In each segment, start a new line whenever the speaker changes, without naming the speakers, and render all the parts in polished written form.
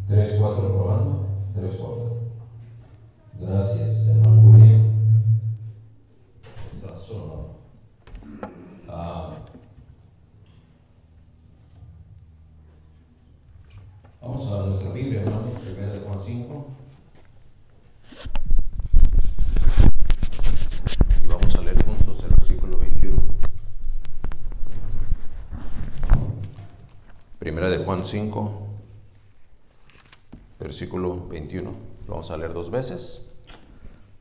3, 4, probando. 3, 4. Gracias, hermano Julio. Está solo. Vamos a nuestra Biblia, hermano. 1 de Juan 5. Y vamos a leer juntos el versículo 21. 1 de Juan 5. Versículo 21. Lo vamos a leer 2 veces.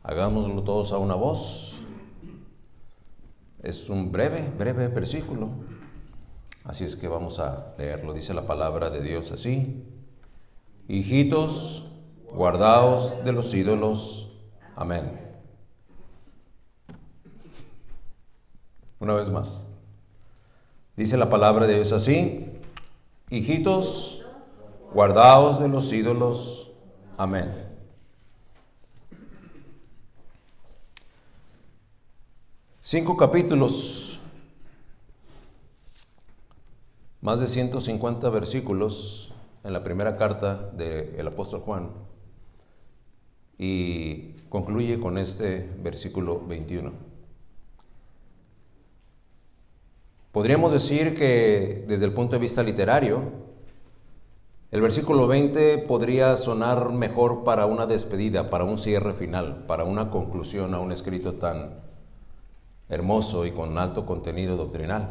Hagámoslo todos a una voz. Es un breve versículo. Así es que vamos a leerlo. Dice la palabra de Dios así: hijitos, guardaos de los ídolos. Amén. Una vez más. Dice la palabra de Dios así: hijitos, guardaos de los ídolos. Amén. Cinco capítulos, más de 150 versículos en la primera carta del apóstol Juan, y concluye con este versículo 21. Podríamos decir que desde el punto de vista literario, el versículo 20 podría sonar mejor para una despedida, para un cierre final, para una conclusión a un escrito tan hermoso y con alto contenido doctrinal.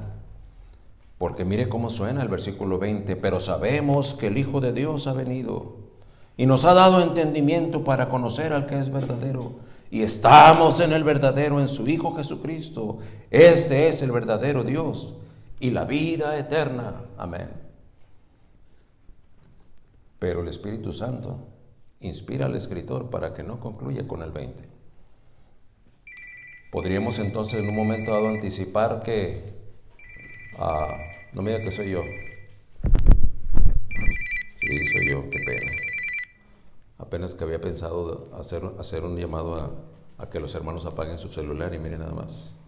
Porque mire cómo suena el versículo 20: pero sabemos que el Hijo de Dios ha venido y nos ha dado entendimiento para conocer al que es verdadero, y estamos en el verdadero, en su Hijo Jesucristo. Este es el verdadero Dios y la vida eterna. Amén. Pero el Espíritu Santo inspira al escritor para que no concluya con el 20. Podríamos entonces en un momento dado anticipar que no me diga que soy yo. Sí, soy yo, qué pena. Apenas que había pensado hacer un llamado a que los hermanos apaguen su celular, y miren nada más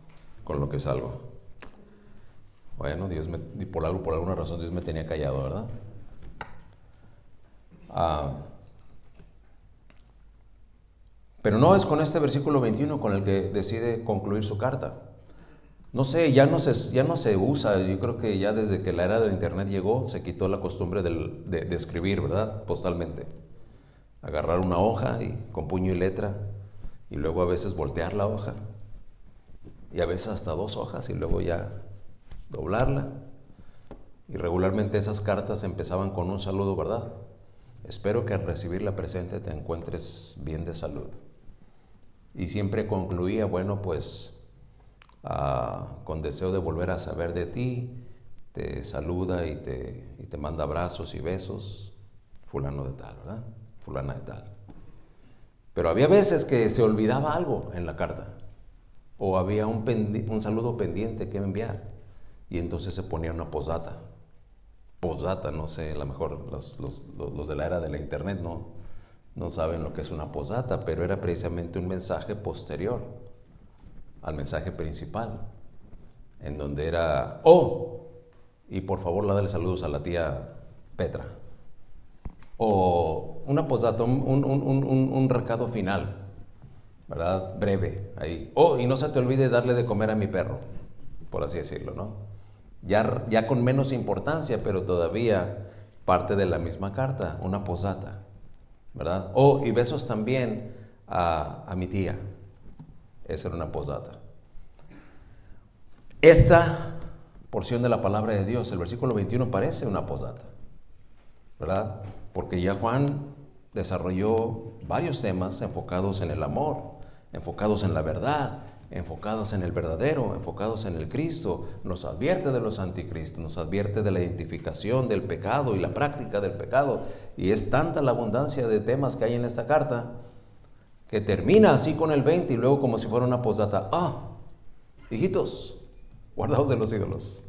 con lo que salgo. Bueno, Dios por alguna razón Dios me tenía callado, ¿verdad? Pero no es con este versículo 21 con el que decide concluir su carta. No sé, ya no se usa. Yo creo que ya desde que la era del internet llegó, se quitó la costumbre de escribir, ¿verdad? Postalmente. Agarrar una hoja y con puño y letra, y luego a veces voltear la hoja, y a veces hasta 2 hojas, y luego ya doblarla. Y regularmente esas cartas empezaban con un saludo, ¿verdad? Espero que al recibir la presente te encuentres bien de salud. Y siempre concluía, bueno, pues con deseo de volver a saber de ti, te saluda y te manda abrazos y besos, fulano de tal, ¿verdad? Fulana de tal. Pero había veces que se olvidaba algo en la carta, o había un saludo pendiente que enviar, y entonces se ponía una postdata. Postdata, no sé, a lo mejor los de la era de la internet no saben lo que es una postdata, pero era precisamente un mensaje posterior al mensaje principal, en donde era: y por favor dale saludos a la tía Petra. O una postdata, un recado final, ¿verdad? Breve, ahí. Y no se te olvide darle de comer a mi perro, por así decirlo, ¿no? Ya con menos importancia, pero todavía parte de la misma carta, una postdata, ¿verdad? Y besos también a mi tía. Esa era una postdata. Esta porción de la palabra de Dios, el versículo 21, parece una postdata, ¿verdad? Porque ya Juan desarrolló varios temas enfocados en el amor, enfocados en la verdad, enfocados en el verdadero, enfocados en el Cristo. Nos advierte de los anticristos, nos advierte de la identificación del pecado y la práctica del pecado. Y es tanta la abundancia de temas que hay en esta carta, que termina así con el 20 y luego como si fuera una postdata: hijitos, guardaos de los ídolos.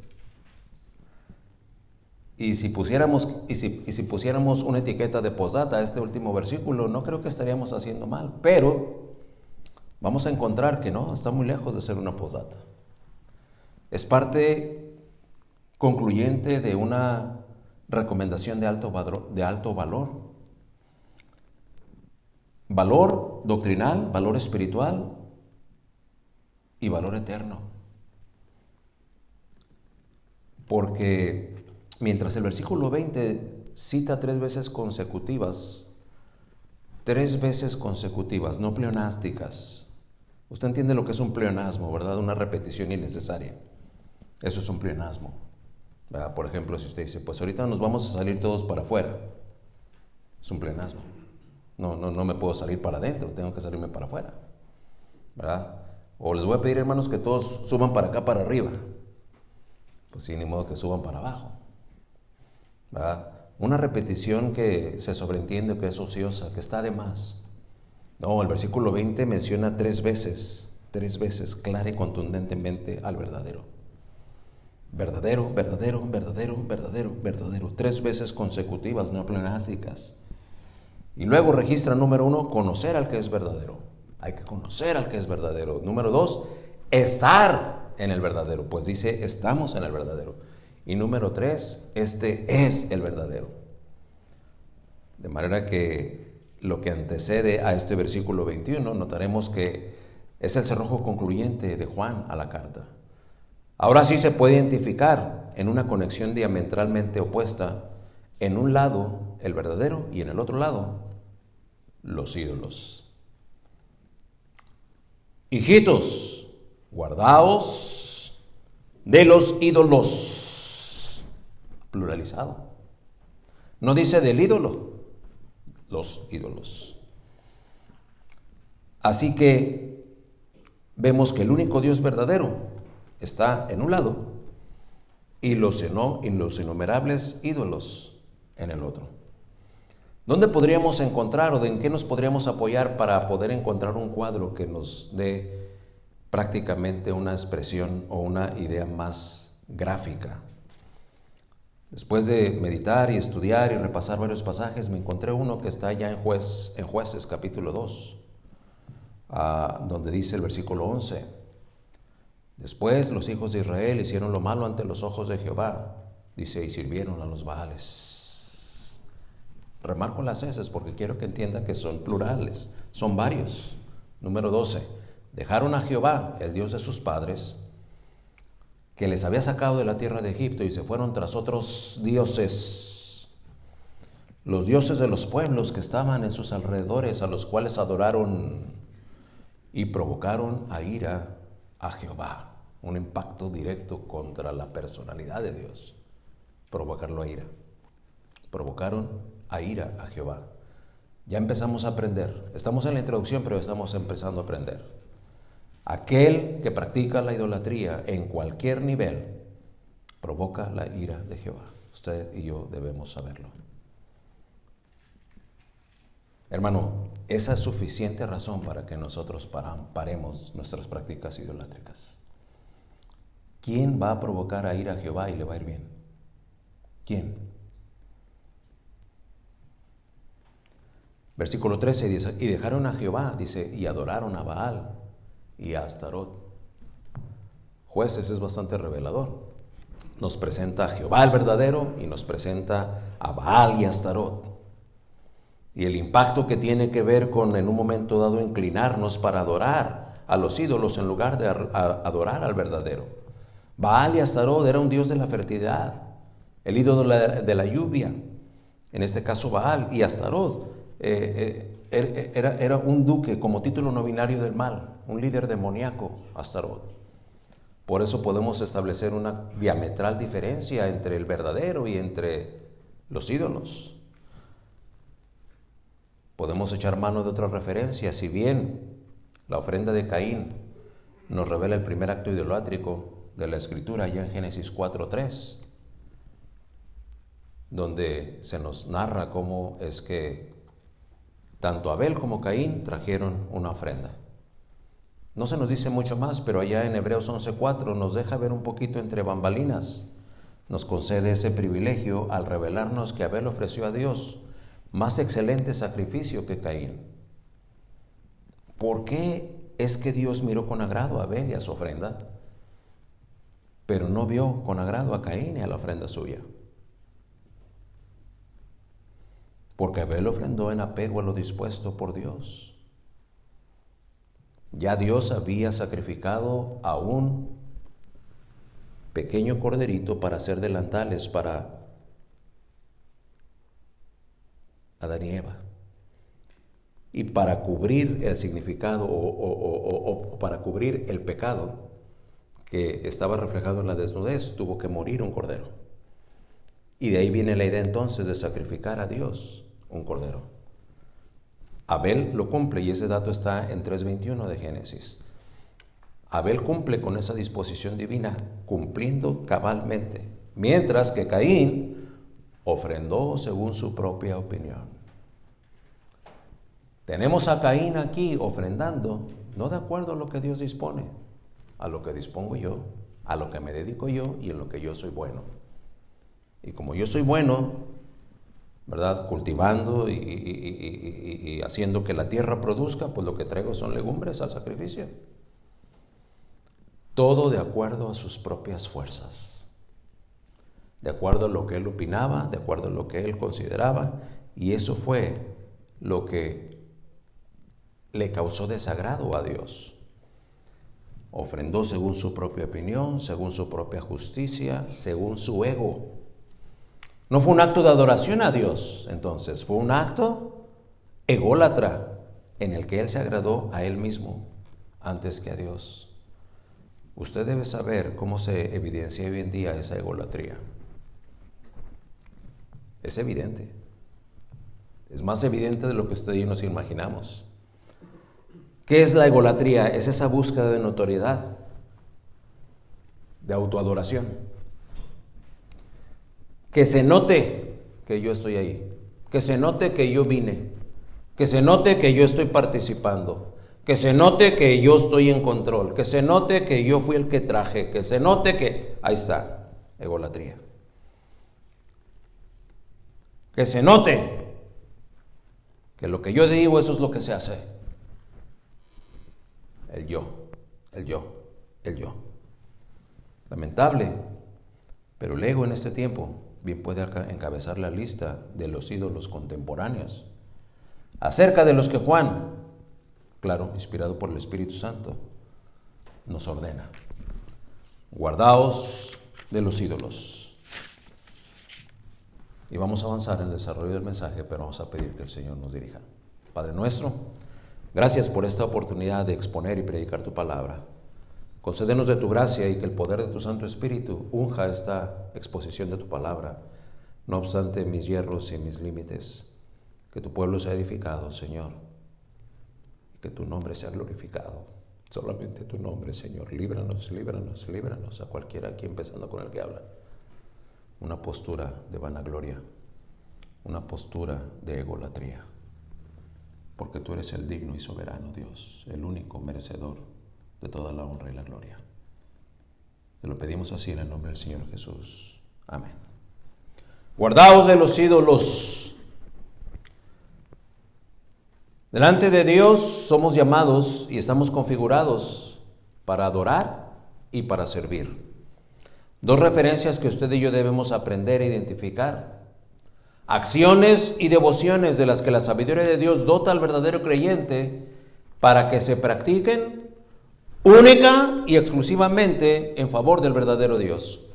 Y si pusiéramos una etiqueta de postdata a este último versículo, no creo que estaríamos haciendo mal, pero vamos a encontrar que no, está muy lejos de ser una postdata. Es parte concluyente de una recomendación de alto valor valor doctrinal, valor espiritual y valor eterno. Porque mientras el versículo 20 cita 3 veces consecutivas, no pleonásticas. Usted entiende lo que es un pleonasmo, ¿verdad? Una repetición innecesaria. Eso es un pleonasmo, ¿verdad? Por ejemplo, si usted dice, pues ahorita nos vamos a salir todos para afuera, es un pleonasmo. No me puedo salir para adentro, tengo que salirme para afuera, ¿verdad? O les voy a pedir, hermanos, que todos suban para acá, para arriba. Pues sí, ni modo que suban para abajo, ¿verdad? Una repetición que se sobreentiende, que es ociosa, que está de más. No, el versículo 20 menciona 3 veces, clara y contundentemente al verdadero. Verdadero, verdadero, verdadero, verdadero, verdadero. 3 veces consecutivas, no pleonásticas. Y luego registra, número 1, conocer al que es verdadero. Hay que conocer al que es verdadero. Número 2, estar en el verdadero, pues dice, estamos en el verdadero. Y número 3, este es el verdadero. De manera que lo que antecede a este versículo 21, notaremos que es el cerrojo concluyente de Juan a la carta. Ahora sí se puede identificar en una conexión diametralmente opuesta, en un lado el verdadero y en el otro lado los ídolos. Hijitos, guardaos de los ídolos. Pluralizado. No dice del ídolo, los ídolos. Así que vemos que el único Dios verdadero está en un lado y los innumerables ídolos en el otro. ¿Dónde podríamos encontrar o en qué nos podríamos apoyar para poder encontrar un cuadro que nos dé prácticamente una expresión o una idea más gráfica? Después de meditar y estudiar y repasar varios pasajes, me encontré uno que está ya en Jueces capítulo 2, donde dice el versículo 11: después los hijos de Israel hicieron lo malo ante los ojos de Jehová, dice, y sirvieron a los Baales. Remarco las heces porque quiero que entiendan que son plurales, son varios. Número 12, dejaron a Jehová, el Dios de sus padres, que les había sacado de la tierra de Egipto, y se fueron tras otros dioses, los dioses de los pueblos que estaban en sus alrededores, a los cuales adoraron y provocaron a ira a Jehová. Un impacto directo contra la personalidad de Dios, provocarlo a ira. Provocaron a ira a Jehová. Ya empezamos a aprender, estamos en la introducción, pero estamos empezando a aprender. Aquel que practica la idolatría en cualquier nivel provoca la ira de Jehová. Usted y yo debemos saberlo. Hermano, esa es suficiente razón para que nosotros paremos nuestras prácticas idolátricas. ¿Quién va a provocar a ira a Jehová y le va a ir bien? ¿Quién? Versículo 13 dice, y dejaron a Jehová, dice, y adoraron a Baal y a Astarot. Jueces es bastante revelador. Nos presenta a Jehová el verdadero y nos presenta a Baal y a Astarot. Y el impacto que tiene que ver con, en un momento dado, inclinarnos para adorar a los ídolos en lugar de adorar al verdadero. Baal y Astarot era un dios de la fertilidad, el ídolo de la lluvia, en este caso Baal, y Astarot era un duque como título nobiliario del mal, un líder demoníaco, Astarot. Por eso podemos establecer una diametral diferencia entre el verdadero y entre los ídolos. Podemos echar mano de otra referencia. Si bien la ofrenda de Caín nos revela el primer acto idolátrico de la Escritura, ya en Génesis 4:3, donde se nos narra cómo es que tanto Abel como Caín trajeron una ofrenda. No se nos dice mucho más, pero allá en Hebreos 11:4 nos deja ver un poquito entre bambalinas. Nos concede ese privilegio al revelarnos que Abel ofreció a Dios más excelente sacrificio que Caín. ¿Por qué es que Dios miró con agrado a Abel y a su ofrenda, pero no vio con agrado a Caín y a la ofrenda suya? porque Abel ofrendó en apego a lo dispuesto por Dios. Ya Dios había sacrificado a un pequeño corderito para hacer delantales para Adán y Eva. Y para cubrir el significado o para cubrir el pecado que estaba reflejado en la desnudez, tuvo que morir un cordero. Y de ahí viene la idea entonces de sacrificar a Dios un cordero. Abel lo cumple y ese dato está en 3:21 de Génesis. Abel cumple con esa disposición divina, cumpliendo cabalmente, mientras que Caín ofrendó según su propia opinión. Tenemos a Caín aquí ofrendando, no de acuerdo a lo que Dios dispone, a lo que dispongo yo, a lo que me dedico yo y en lo que yo soy bueno. Y como yo soy bueno, ¿verdad?, cultivando y haciendo que la tierra produzca, pues lo que traigo son legumbres al sacrificio. Todo de acuerdo a sus propias fuerzas, de acuerdo a lo que él opinaba, de acuerdo a lo que él consideraba, y eso fue lo que le causó desagrado a Dios. Ofrendó según su propia opinión, según su propia justicia, según su ego. No fue un acto de adoración a Dios, entonces, fue un acto ególatra en el que él se agradó a él mismo antes que a Dios. Usted debe saber cómo se evidencia hoy en día esa egolatría. Es evidente. Es más evidente de lo que usted y yo nos imaginamos. ¿Qué es la egolatría? Es esa búsqueda de notoriedad, de autoadoración. Que se note que yo estoy ahí, que se note que yo vine, que se note que yo estoy participando, que se note que yo estoy en control, que se note que yo fui el que traje, que se note que... Ahí está, egolatría. Que se note que lo que yo digo, eso es lo que se hace. El yo, el yo, el yo. Lamentable, pero el ego en este tiempo bien puede encabezar la lista de los ídolos contemporáneos, acerca de los que Juan, claro, inspirado por el Espíritu Santo, nos ordena. Guardaos de los ídolos. Y vamos a avanzar en el desarrollo del mensaje, pero vamos a pedir que el Señor nos dirija. Padre nuestro, gracias por esta oportunidad de exponer y predicar tu palabra. Concédenos de tu gracia y que el poder de tu Santo Espíritu unja esta exposición de tu palabra. No obstante mis hierros y mis límites, que tu pueblo sea edificado, Señor, y que tu nombre sea glorificado. Solamente tu nombre, Señor. Líbranos, líbranos, líbranos a cualquiera aquí, empezando con el que habla. Una postura de vanagloria, una postura de egolatría, porque tú eres el digno y soberano Dios, el único merecedor de toda la honra y la gloria. Te lo pedimos así en el nombre del Señor Jesús. Amén. Guardaos de los ídolos. Delante de Dios somos llamados y estamos configurados para adorar y para servir. Dos referencias que usted y yo debemos aprender a identificar. Acciones y devociones de las que la sabiduría de Dios dota al verdadero creyente para que se practiquen única y exclusivamente en favor del verdadero Dios.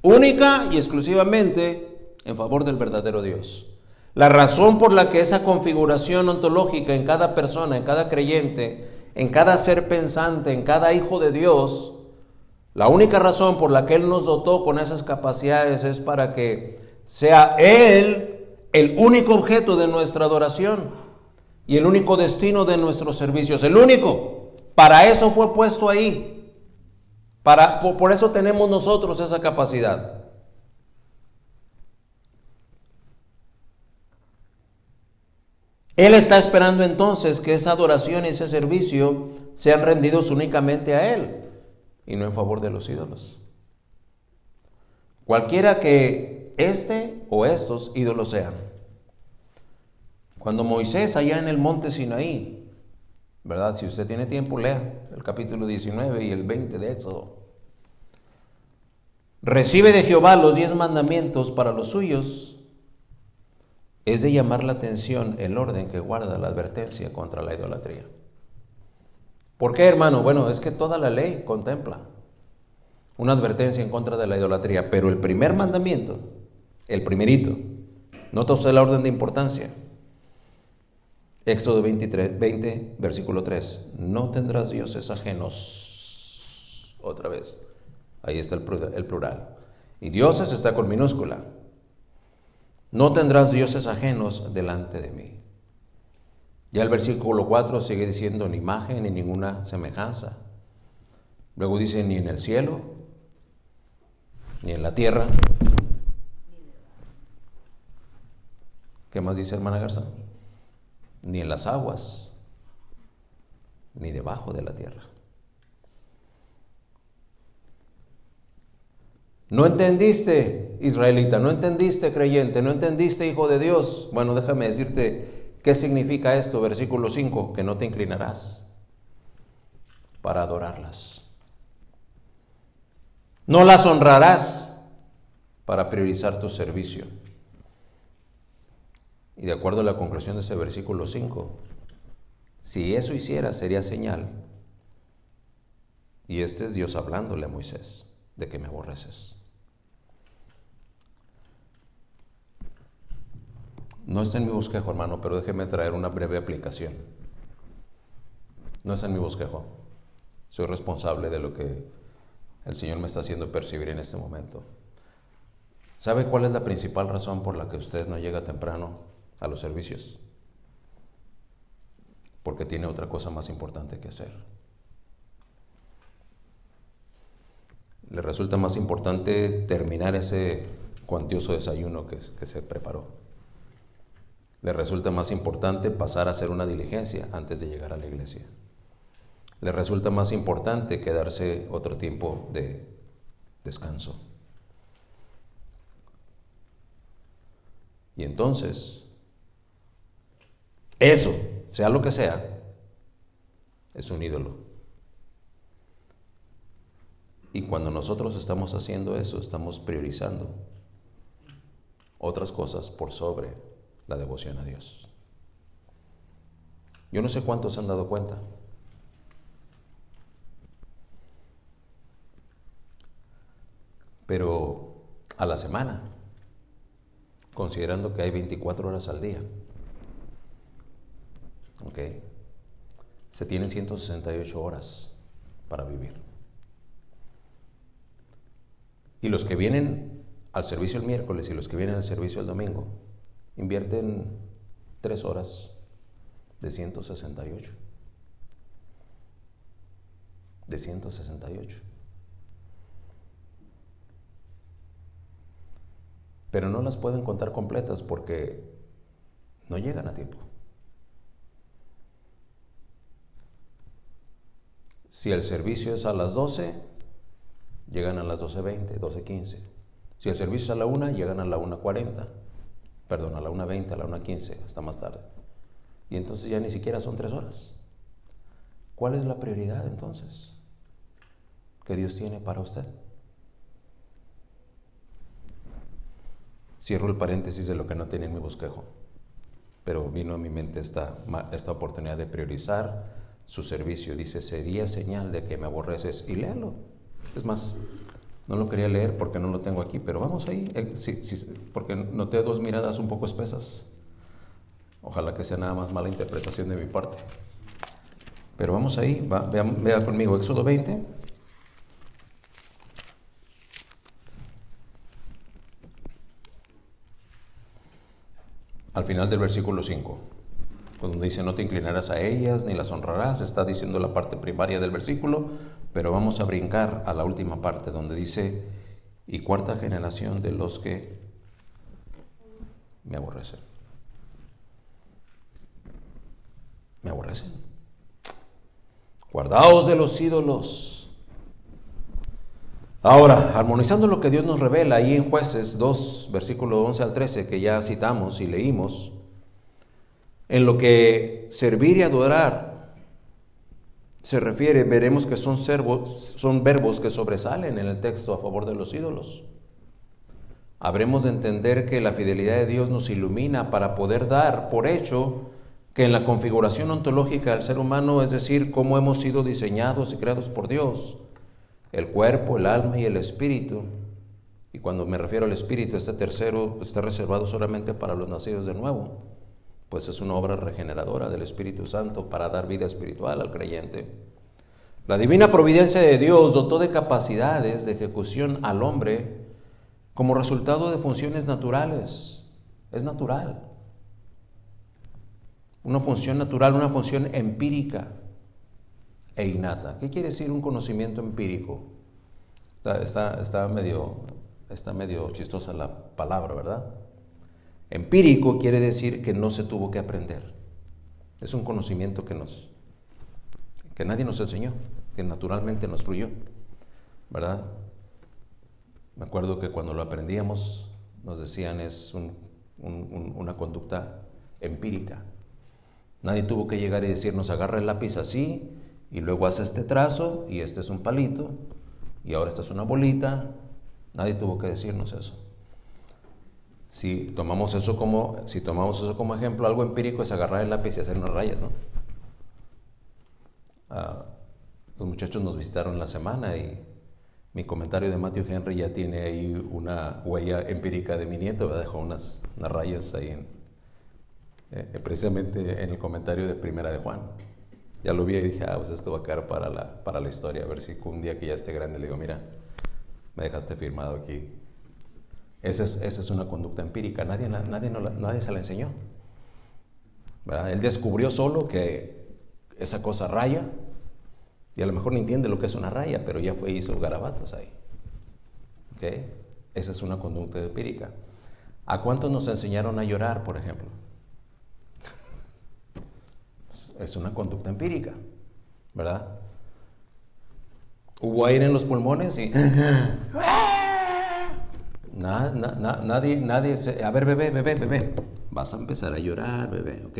Única y exclusivamente en favor del verdadero Dios. La razón por la que esa configuración ontológica en cada persona, en cada creyente, en cada ser pensante, en cada hijo de Dios, la única razón por la que Él nos dotó con esas capacidades es para que sea Él el único objeto de nuestra adoración y el único destino de nuestros servicios. El único. Para eso fue puesto ahí. Por eso tenemos nosotros esa capacidad. Él está esperando entonces que esa adoración y ese servicio sean rendidos únicamente a Él y no en favor de los ídolos. Cualquiera que este o estos ídolos sean. Cuando Moisés allá en el monte Sinaí, ¿verdad? Si usted tiene tiempo, lea el capítulo 19 y el 20 de Éxodo. Recibe de Jehová los 10 mandamientos para los suyos. es de llamar la atención el orden que guarda la advertencia contra la idolatría. ¿Por qué, hermano? Bueno, es que toda la ley contempla una advertencia en contra de la idolatría, pero el primer mandamiento, el primerito, nota usted la orden de importancia. Éxodo 20, versículo 3. No tendrás dioses ajenos. Otra vez. Ahí está el plural. Y dioses está con minúscula. No tendrás dioses ajenos delante de mí. Ya el versículo 4 sigue diciendo ni imagen ni ninguna semejanza. Luego dice ni en el cielo, ni en la tierra. ¿Qué más dice, hermana Garza? Ni en las aguas, ni debajo de la tierra. ¿No entendiste, israelita? ¿No entendiste, creyente? ¿No entendiste, hijo de Dios? Bueno, déjame decirte qué significa esto, versículo 5, que no te inclinarás para adorarlas. No las honrarás para priorizar tu servicio. Y de acuerdo a la conclusión de ese versículo 5, si eso hiciera sería señal, y este es Dios hablándole a Moisés, de que me aborreces. No está en mi bosquejo, hermano, pero déjeme traer una breve aplicación. No está en mi bosquejo. Soy responsable de lo que el Señor me está haciendo percibir en este momento. ¿Sabe cuál es la principal razón por la que usted no llega temprano a los servicios? Porque tiene otra cosa más importante que hacer. Le resulta más importante terminar ese cuantioso desayuno que se preparó. Le resulta más importante pasar a hacer una diligencia antes de llegar a la iglesia. Le resulta más importante quedarse otro tiempo de descanso. Y entonces, eso, sea lo que sea, es un ídolo. Y cuando nosotros estamos haciendo eso, estamos priorizando otras cosas por sobre la devoción a Dios. Yo no sé cuántos se han dado cuenta. Pero a la semana, considerando que hay 24 horas al día, ¿ok?, se tienen 168 horas para vivir. Y los que vienen al servicio el miércoles y los que vienen al servicio el domingo invierten 3 horas de 168. De 168. Pero no las pueden contar completas porque no llegan a tiempo. Si el servicio es a las 12, llegan a las 12:20, 12:15. Si el servicio es a la 1, llegan a la 1:40. Perdón, a la 1:20, a la 1:15, hasta más tarde. Y entonces ya ni siquiera son 3 horas. ¿Cuál es la prioridad entonces que Dios tiene para usted? Cierro el paréntesis de lo que no tiene en mi bosquejo, pero vino a mi mente esta oportunidad de priorizar su servicio. Dice, sería señal de que me aborreces. Y léalo. Es más, no lo quería leer porque no lo tengo aquí, pero vamos ahí, sí, porque noté 2 miradas un poco espesas. Ojalá que sea nada más mala interpretación de mi parte. Pero vamos ahí, vea conmigo, Éxodo 20. Al final del versículo 5, cuando dice no te inclinarás a ellas ni las honrarás, está diciendo la parte primaria del versículo, pero vamos a brincar a la última parte donde dice, y 4ª generación de los que me aborrecen. Me aborrecen. Guardaos de los ídolos. Ahora, armonizando lo que Dios nos revela ahí en Jueces 2, versículo 11 al 13, que ya citamos y leímos, en lo que servir y adorar se refiere, veremos que son verbos que sobresalen en el texto a favor de los ídolos. habremos de entender que la fidelidad de Dios nos ilumina para poder dar por hecho que en la configuración ontológica del ser humano, es decir, cómo hemos sido diseñados y creados por Dios, el cuerpo, el alma y el espíritu, y cuando me refiero al espíritu, este tercero está reservado solamente para los nacidos de nuevo, pues es una obra regeneradora del Espíritu Santo para dar vida espiritual al creyente. La divina providencia de Dios dotó de capacidades de ejecución al hombre como resultado de funciones naturales. Es natural. Una función natural, una función empírica e innata. ¿Qué quiere decir un conocimiento empírico? Está medio chistosa la palabra, ¿verdad? Empírico quiere decir que no se tuvo que aprender. Es un conocimiento que nadie nos enseñó, que naturalmente nos fluyó, ¿verdad? Me acuerdo que cuando lo aprendíamos nos decían es una conducta empírica. Nadie tuvo que llegar y decirnos agarra el lápiz así y luego haz este trazo y este es un palito y ahora esta es una bolita. Nadie tuvo que decirnos eso. Si tomamos eso como ejemplo, algo empírico es agarrar el lápiz y hacer unas rayas, ¿no? Los muchachos nos visitaron la semana y mi comentario de Matthew Henry ya tiene ahí una huella empírica de mi nieto, dejó unas rayas ahí precisamente en el comentario de Primera de Juan. Ya lo vi y dije, pues esto va a quedar para la historia, a ver si un día que ya esté grande le digo, mira, me dejaste firmado aquí. Esa es una conducta empírica, nadie se la enseñó, ¿verdad? Él descubrió solo que esa cosa raya, y a lo mejor no entiende lo que es una raya, pero ya hizo garabatos ahí. ¿Okay? Esa es una conducta empírica. ¿A cuántos nos enseñaron a llorar, por ejemplo? Es una conducta empírica, ¿verdad? Hubo aire en los pulmones y nadie a ver, bebé, vas a empezar a llorar, bebé, ¿ok?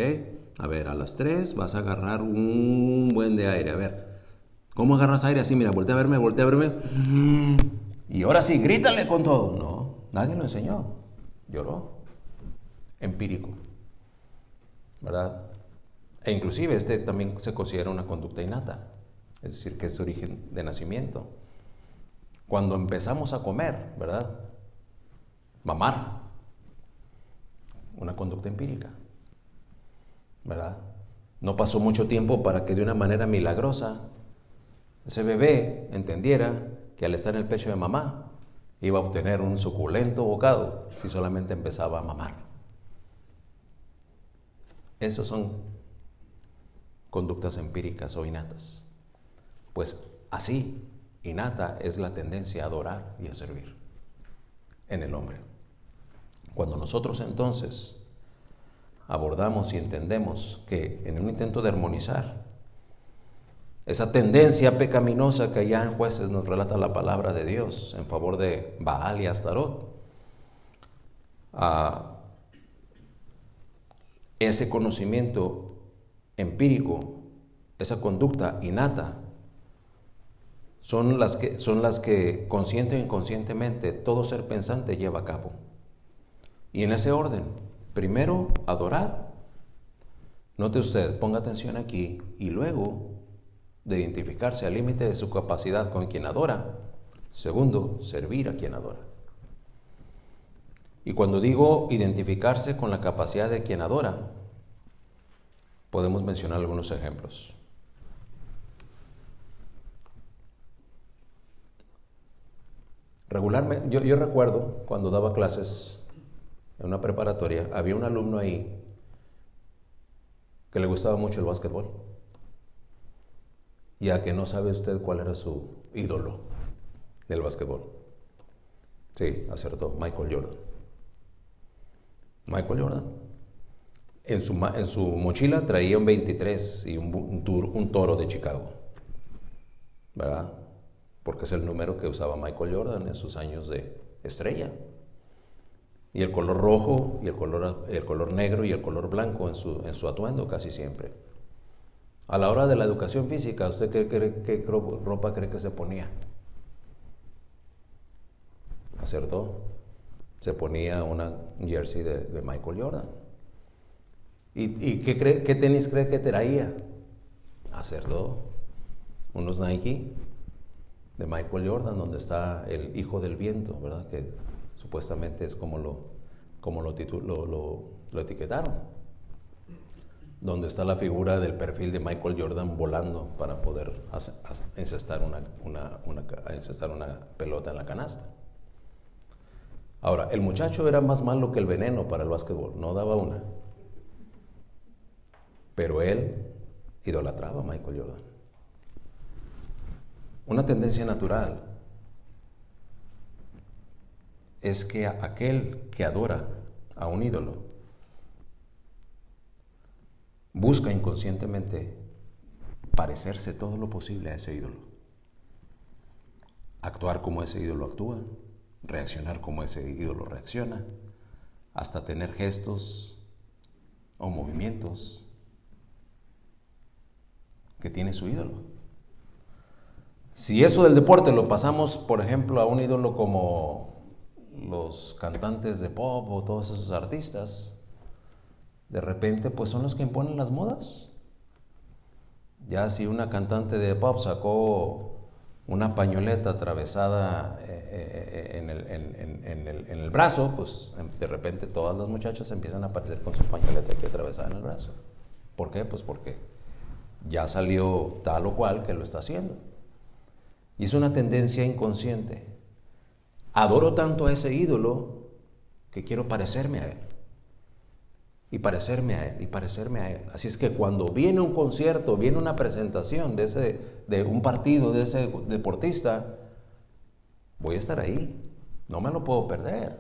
A ver, a las 3 vas a agarrar un buen de aire, a ver, ¿cómo agarras aire? Así, mira, voltea a verme, y ahora sí, grítale con todo. No, nadie lo enseñó, lloró, empírico, ¿verdad? E inclusive este también se considera una conducta innata, es decir, que es de origen de nacimiento. Cuando empezamos a comer, ¿verdad? Mamar, una conducta empírica, ¿verdad? No pasó mucho tiempo para que de una manera milagrosa ese bebé entendiera que al estar en el pecho de mamá iba a obtener un suculento bocado si solamente empezaba a mamar. Esos son conductas empíricas o innatas. Pues así, innata es la tendencia a adorar y a servir en el hombre. Cuando nosotros entonces abordamos y entendemos que en un intento de armonizar esa tendencia pecaminosa que ya en Jueces nos relata la palabra de Dios en favor de Baal y Astarot, ese conocimiento empírico, esa conducta innata, son las que consciente o inconscientemente todo ser pensante lleva a cabo. Y en ese orden, primero adorar, note usted, ponga atención aquí, y luego de identificarse al límite de su capacidad con quien adora, segundo, servir a quien adora. Y cuando digo identificarse con la capacidad de quien adora, podemos mencionar algunos ejemplos. Regularmente, yo recuerdo cuando daba clases en una preparatoria, había un alumno ahí que le gustaba mucho el básquetbol. Y a que no sabe usted cuál era su ídolo del básquetbol. Sí, acertó, Michael Jordan. Michael Jordan. En su mochila traía un 23 y un toro de Chicago, ¿verdad? Porque es el número que usaba Michael Jordan en sus años de estrella. Y el color rojo, y el color negro y el color blanco en su atuendo casi siempre. A la hora de la educación física, ¿usted qué ropa cree que se ponía? Acertó. se ponía un jersey de Michael Jordan. ¿Y qué tenis cree que traía? Acertó. Unos Nike de Michael Jordan, donde está el hijo del viento, ¿verdad? Que supuestamente es como lo etiquetaron. Donde está la figura del perfil de Michael Jordan volando para poder encestar una pelota en la canasta. Ahora, el muchacho era más malo que el veneno para el básquetbol, no daba una. Pero él idolatraba a Michael Jordan. Una tendencia natural es que aquel que adora a un ídolo busca inconscientemente parecerse todo lo posible a ese ídolo, actuar como ese ídolo actúa, reaccionar como ese ídolo reacciona, hasta tener gestos o movimientos que tiene su ídolo. Si eso del deporte lo pasamos, por ejemplo, a un ídolo como los cantantes de pop o todos esos artistas, de repente pues son los que imponen las modas. Ya si una cantante de pop sacó una pañoleta atravesada en el brazo, pues de repente todas las muchachas empiezan a aparecer con su pañoleta aquí atravesada en el brazo. ¿Por qué? Pues porque ya salió tal o cual que lo está haciendo. Y es una tendencia inconsciente. Adoro tanto a ese ídolo que quiero parecerme a él. Y parecerme a él, y parecerme a él. Así es que cuando viene un concierto, viene una presentación de un partido de ese deportista, voy a estar ahí. No me lo puedo perder.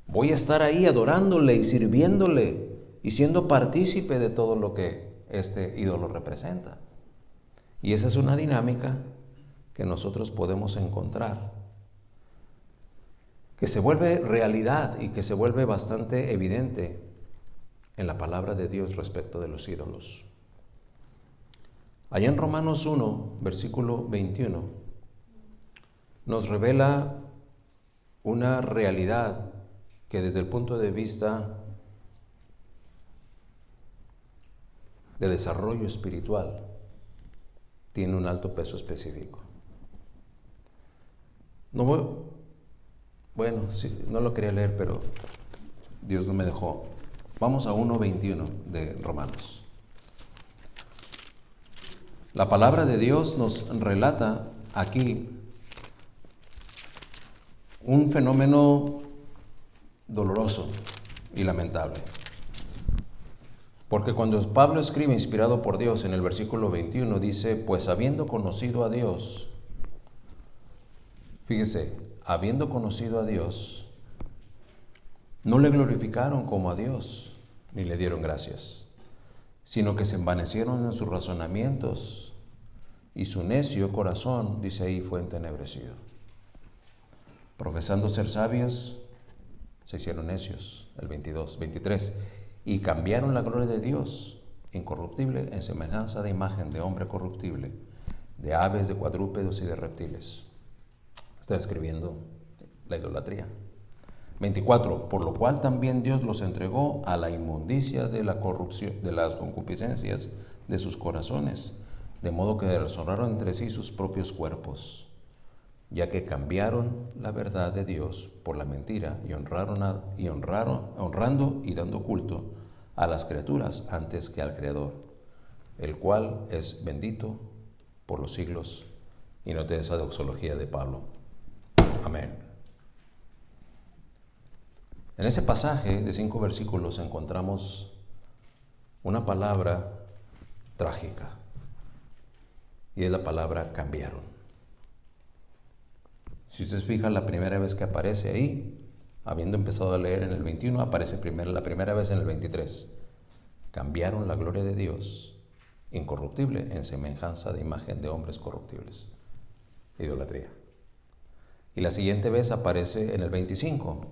Voy a estar ahí adorándole y sirviéndole y siendo partícipe de todo lo que este ídolo representa. Y esa es una dinámica que nosotros podemos encontrar, que se vuelve realidad y que se vuelve bastante evidente en la palabra de Dios respecto de los ídolos. Allá en Romanos 1, versículo 21, nos revela una realidad que desde el punto de vista de desarrollo espiritual tiene un alto peso específico. No lo quería leer, pero Dios no me dejó. Vamos a 1:21 de Romanos. La palabra de Dios nos relata aquí un fenómeno doloroso y lamentable. Porque cuando Pablo escribe inspirado por Dios en el versículo 21 dice, pues habiendo conocido a Dios, fíjese, habiendo conocido a Dios, no le glorificaron como a Dios, ni le dieron gracias, sino que se envanecieron en sus razonamientos, y su necio corazón, dice ahí, fue entenebrecido. Profesando ser sabios, se hicieron necios, el 23, y cambiaron la gloria de Dios, incorruptible, en semejanza de imagen de hombre corruptible, de aves, de cuadrúpedos y de reptiles. Está escribiendo la idolatría. 24, por lo cual también Dios los entregó a la inmundicia de la corrupción, de las concupiscencias de sus corazones, de modo que deshonraron entre sí sus propios cuerpos, ya que cambiaron la verdad de Dios por la mentira y honrando y dando culto a las criaturas antes que al Creador, el cual es bendito por los siglos. Y note esa doxología de Pablo. Amén. En ese pasaje de 5 versículos encontramos una palabra trágica, y es la palabra cambiaron. Si usted se fija, la primera vez que aparece ahí, habiendo empezado a leer en el 21, aparece la primera vez en el 23. Cambiaron la gloria de Dios, incorruptible, en semejanza de imagen de hombres corruptibles. Idolatría. Y la siguiente vez aparece en el 25.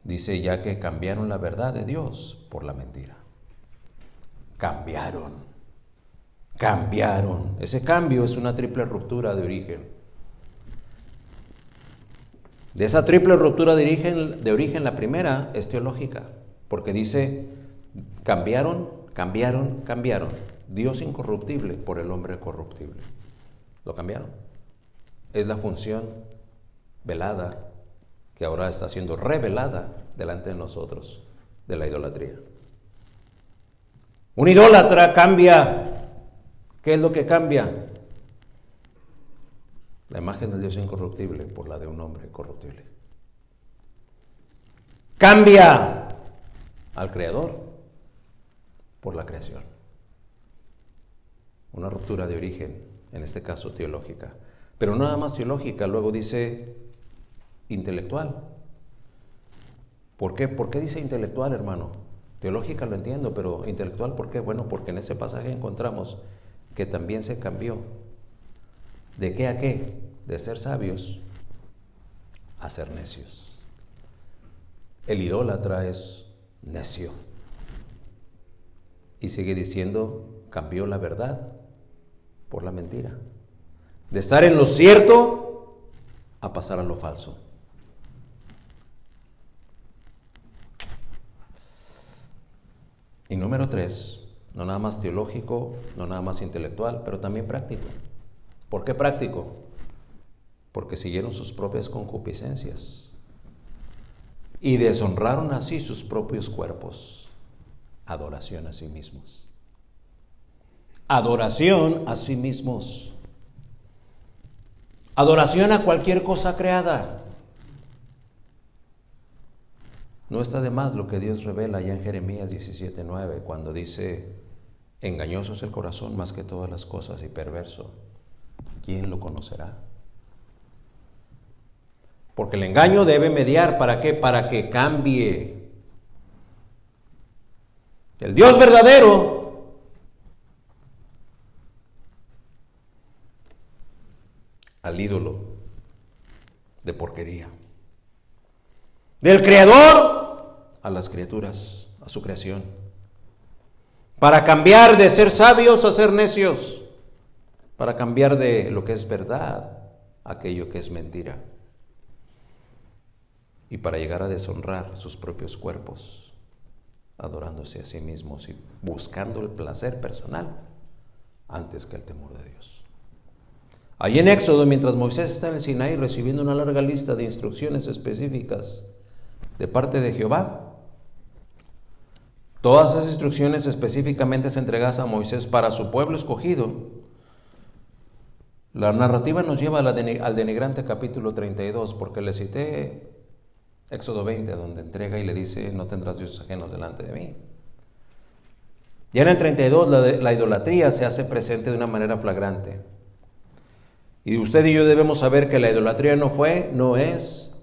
Dice, ya que cambiaron la verdad de Dios por la mentira. Cambiaron. Ese cambio es una triple ruptura de origen. De esa triple ruptura de origen, la primera es teológica, porque dice, cambiaron Dios incorruptible por el hombre corruptible. Lo cambiaron. Es la función velada que ahora está siendo revelada delante de nosotros de la idolatría. Un idólatra cambia. ¿Qué es lo que cambia? La imagen del Dios incorruptible por la de un hombre corruptible. Cambia al Creador por la creación. Una ruptura de origen, en este caso teológica. Pero no nada más teológica, luego dice intelectual. ¿Por qué? ¿Por qué dice intelectual, hermano? Teológica lo entiendo, pero intelectual, ¿por qué? Bueno, porque en ese pasaje encontramos que también se cambió. ¿De qué a qué? De ser sabios a ser necios. El idólatra es necio. Y sigue diciendo, cambió la verdad por la mentira. De estar en lo cierto a pasar a lo falso. Y número 3, no nada más teológico, no nada más intelectual, pero también práctico. ¿Por qué práctico? Porque siguieron sus propias concupiscencias y deshonraron así sus propios cuerpos. Adoración a sí mismos. Adoración a sí mismos. Adoración a cualquier cosa creada. No está de más lo que Dios revela ya en Jeremías 17:9, cuando dice, engañoso es el corazón más que todas las cosas y perverso. ¿Quién lo conocerá? Porque el engaño debe mediar, ¿para qué? Para que cambie. El Dios verdadero al ídolo de porquería. Del Creador a las criaturas, a su creación. Para cambiar de ser sabios a ser necios. Para cambiar de lo que es verdad a aquello que es mentira. Y para llegar a deshonrar sus propios cuerpos, adorándose a sí mismos y buscando el placer personal antes que el temor de Dios. Allí en Éxodo, mientras Moisés está en el Sinaí recibiendo una larga lista de instrucciones específicas de parte de Jehová, todas esas instrucciones específicamente se entregadas a Moisés para su pueblo escogido. La narrativa nos lleva al denigrante capítulo 32, porque le cité Éxodo 20, donde entrega y le dice, no tendrás dioses ajenos delante de mí. Ya en el 32 la idolatría se hace presente de una manera flagrante. Y usted y yo debemos saber que la idolatría no fue, no es,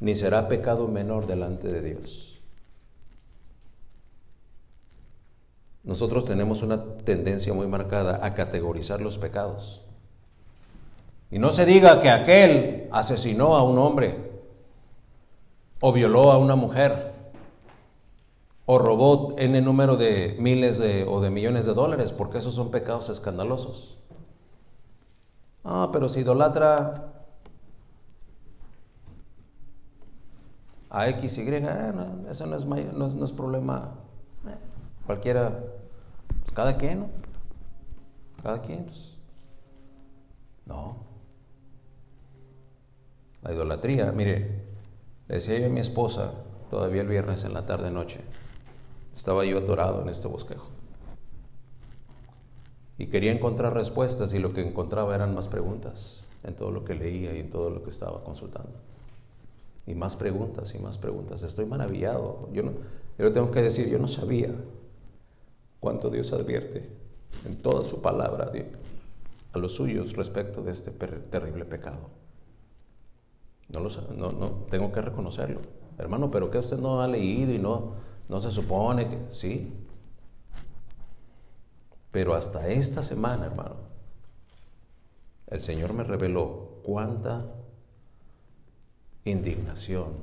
ni será pecado menor delante de Dios. Nosotros tenemos una tendencia muy marcada a categorizar los pecados. Y no se diga que aquel asesinó a un hombre, o violó a una mujer, o robó n número de miles o de millones de dólares, porque esos son pecados escandalosos. Pero si idolatra a X, Y, no, eso no es problema. Cualquiera, pues cada quien, ¿no? Cada quien, pues. No. La idolatría, mire, le decía yo a mi esposa, todavía el viernes en la tarde noche, estaba yo atorado en este bosquejo. Y quería encontrar respuestas y lo que encontraba eran más preguntas en todo lo que leía y en todo lo que estaba consultando. Y más preguntas y más preguntas. Estoy maravillado. Yo tengo que decir, yo no sabía cuánto Dios advierte en toda su palabra a los suyos respecto de este terrible pecado. No, tengo que reconocerlo. Hermano, pero que usted no ha leído y no se supone que sí. Pero hasta esta semana, hermano, el Señor me reveló cuánta indignación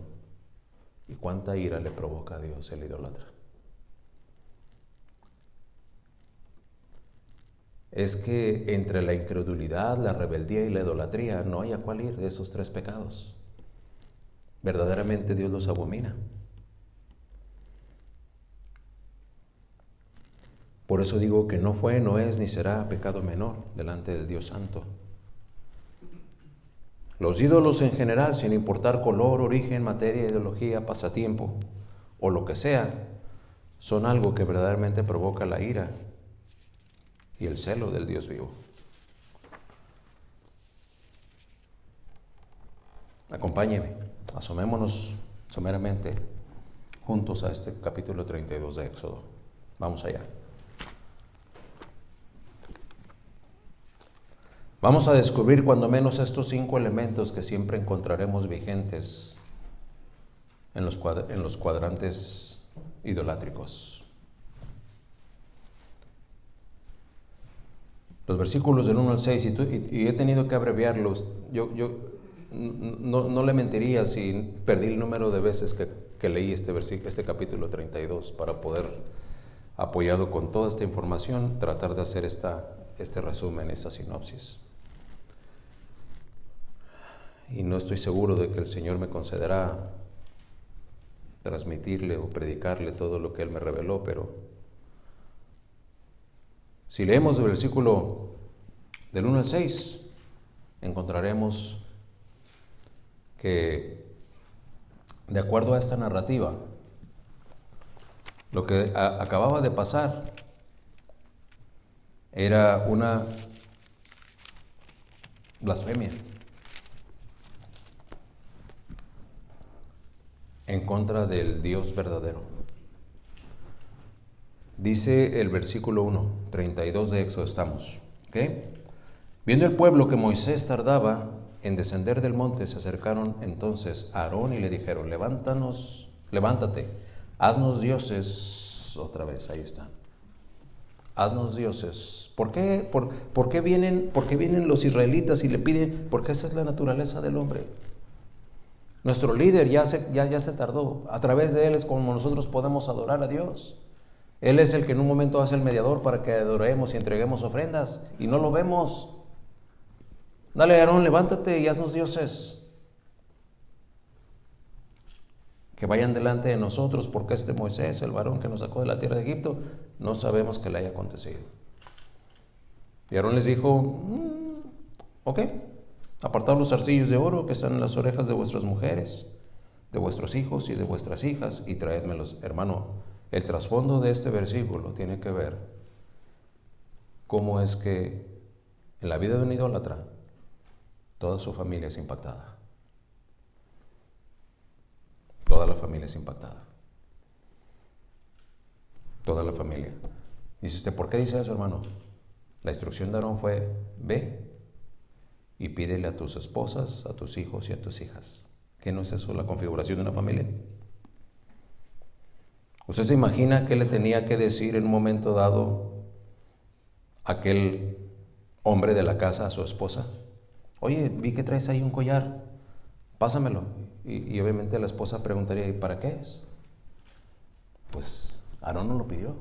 y cuánta ira le provoca a Dios el idólatra. Es que entre la incredulidad, la rebeldía y la idolatría no hay a cuál ir de esos tres pecados. verdaderamente Dios los abomina. Por eso digo que no fue, no es, ni será pecado menor delante del Dios Santo. Los ídolos en general, sin importar color, origen, materia, ideología, pasatiempo o lo que sea, son algo que verdaderamente provoca la ira y el celo del Dios vivo. Acompáñeme, asomémonos someramente juntos a este capítulo 32 de Éxodo. Vamos allá. Vamos a descubrir cuando menos estos 5 elementos que siempre encontraremos vigentes en los cuadrantes idolátricos. Los versículos del 1 al 6, y he tenido que abreviarlos. Yo no le mentiría si perdí el número de veces que leí este capítulo 32 para poder, apoyado con toda esta información, tratar de hacer este resumen, esta sinopsis. Y no estoy seguro de que el Señor me concederá transmitirle o predicarle todo lo que Él me reveló, pero si leemos el versículo del 1 al 6, encontraremos que, de acuerdo a esta narrativa, lo que acababa de pasar era una blasfemia en contra del Dios verdadero. Dice el versículo 1, 32 de Éxodo estamos. ¿Okay? Viendo el pueblo que Moisés tardaba en descender del monte, se acercaron entonces a Aarón y le dijeron: levántate, haznos dioses. Otra vez, ahí está. Haznos dioses. ¿Por qué vienen los israelitas y le piden? Porque esa es la naturaleza del hombre. Nuestro líder ya se tardó. A través de él es como nosotros podemos adorar a Dios. Él es el que en un momento hace el mediador para que adoremos y entreguemos ofrendas, y no lo vemos. Dale, Aarón, levántate y haznos dioses que vayan delante de nosotros, porque este Moisés, el varón que nos sacó de la tierra de Egipto, no sabemos qué le haya acontecido. Y Aarón les dijo: ok, apartad los zarcillos de oro que están en las orejas de vuestras mujeres, de vuestros hijos y de vuestras hijas, y traédmelos. Hermano, el trasfondo de este versículo tiene que ver cómo es que en la vida de un idólatra toda su familia es impactada. Toda la familia es impactada. Toda la familia. Dice usted: ¿por qué dice eso, hermano? La instrucción de Aarón fue: ve y pídele a tus esposas, a tus hijos y a tus hijas. ¿Qué no es eso la configuración de una familia? ¿Usted se imagina qué le tenía que decir en un momento dado aquel hombre de la casa a su esposa? Oye, vi que traes ahí un collar, pásamelo. Y obviamente la esposa preguntaría: ¿y para qué es? Pues Aarón nos lo pidió,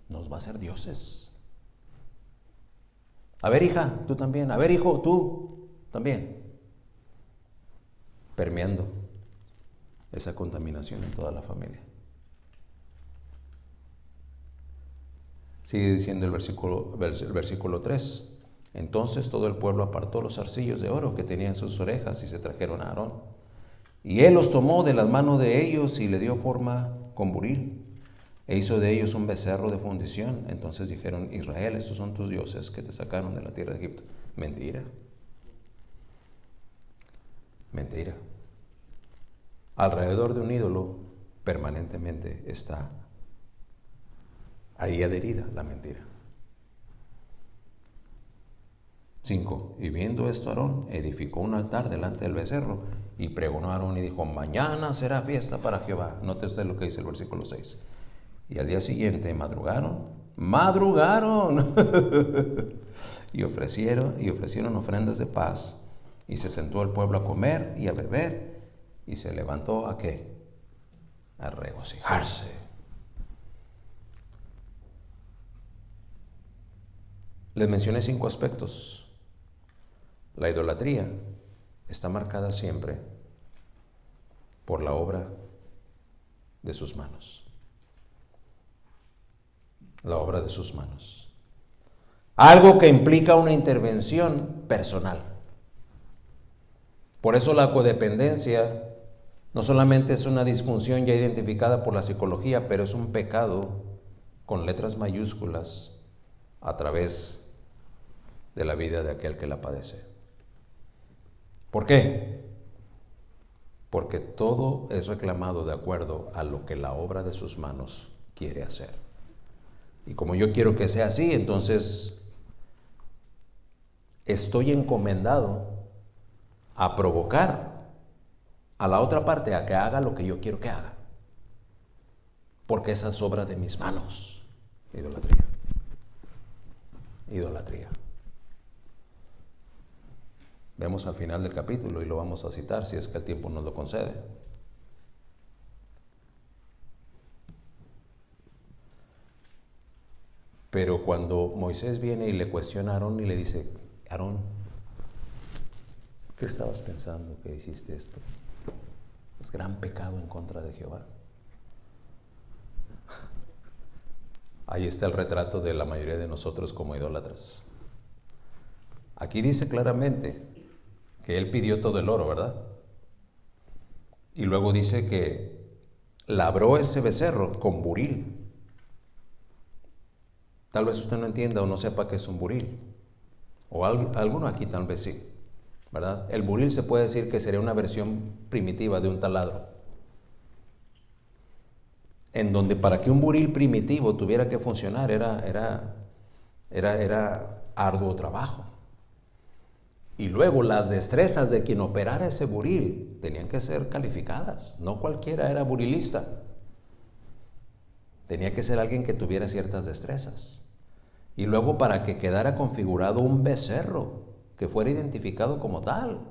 nos va a hacer dioses. A ver, hija, tú también. A ver, hijo, tú también. Permeando esa contaminación en toda la familia. Sigue diciendo el versículo 3. Entonces todo el pueblo apartó los zarcillos de oro que tenía en sus orejas y se trajeron a Aarón. Y él los tomó de las manos de ellos y le dio forma con buril, e hizo de ellos un becerro de fundición. Entonces dijeron: Israel, estos son tus dioses que te sacaron de la tierra de Egipto. Mentira. Mentira. Alrededor de un ídolo permanentemente está ahí adherida la mentira. 5. Y viendo esto, Aarón edificó un altar delante del becerro y pregonó a Aarón y dijo: mañana será fiesta para Jehová. Note usted lo que dice el versículo 6. Y al día siguiente madrugaron y ofrecieron ofrendas de paz, y se sentó el pueblo a comer y a beber, y se levantó ¿a qué? A regocijarse. Les mencioné 5 aspectos. La idolatría está marcada siempre por la obra de sus manos. La obra de sus manos. Algo que implica una intervención personal. Por eso la codependencia no solamente es una disfunción ya identificada por la psicología, pero es un pecado con letras mayúsculas a través de la vida de aquel que la padece. ¿Por qué? Porque todo es reclamado de acuerdo a lo que la obra de sus manos quiere hacer. Y como yo quiero que sea así, entonces estoy encomendado a provocar a la otra parte a que haga lo que yo quiero que haga. Porque esa es obra de mis manos. Idolatría. Idolatría. Vemos al final del capítulo y lo vamos a citar si es que el tiempo nos lo concede. Pero cuando Moisés viene y le cuestiona a Aarón y le dice: Aarón, ¿qué estabas pensando que hiciste esto? Es gran pecado en contra de Jehová. Ahí está el retrato de la mayoría de nosotros como idólatras. Aquí dice claramente que él pidió todo el oro, ¿verdad? Y luego dice que labró ese becerro con buril. Tal vez usted no entienda o no sepa qué es un buril. O alguno aquí tal vez sí, ¿verdad? El buril se puede decir que sería una versión primitiva de un taladro. En donde para que un buril primitivo tuviera que funcionar era arduo trabajo. Y luego las destrezas de quien operara ese buril tenían que ser calificadas. No cualquiera era burilista. Tenía que ser alguien que tuviera ciertas destrezas. Y luego para que quedara configurado un becerro que fuera identificado como tal.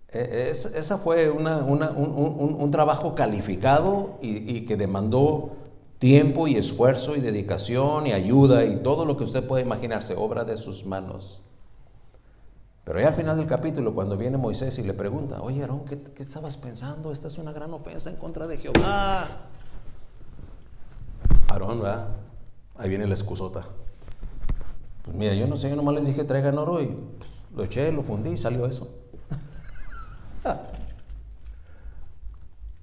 Esa fue un trabajo calificado y que demandó tiempo y esfuerzo y dedicación y ayuda y todo lo que usted puede imaginarse, obra de sus manos. Pero ya al final del capítulo, cuando viene Moisés y le pregunta: oye, Aarón, ¿qué estabas pensando? Esta es una gran ofensa en contra de Jehová. Aarón, ¿verdad? Ahí viene la excusota. Pues mira, yo no sé, yo nomás les dije traigan oro y pues, lo eché, lo fundí y salió eso.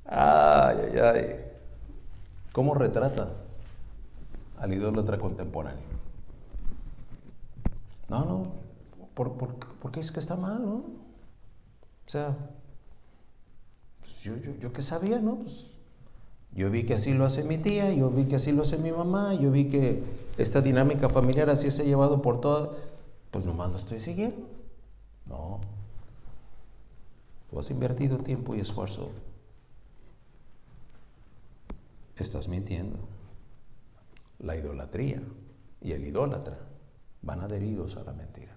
Ay, ay, ay. ¿Cómo retrata al idólatra contemporáneo? No, porque es que está mal, ¿no? O sea, pues yo qué sabía, ¿no? Pues yo vi que así lo hace mi tía, yo vi que así lo hace mi mamá, yo vi que esta dinámica familiar así se ha llevado por todas, pues nomás lo estoy siguiendo. No. Tú has invertido tiempo y esfuerzo. Estás mintiendo. La idolatría y el idólatra van adheridos a la mentira.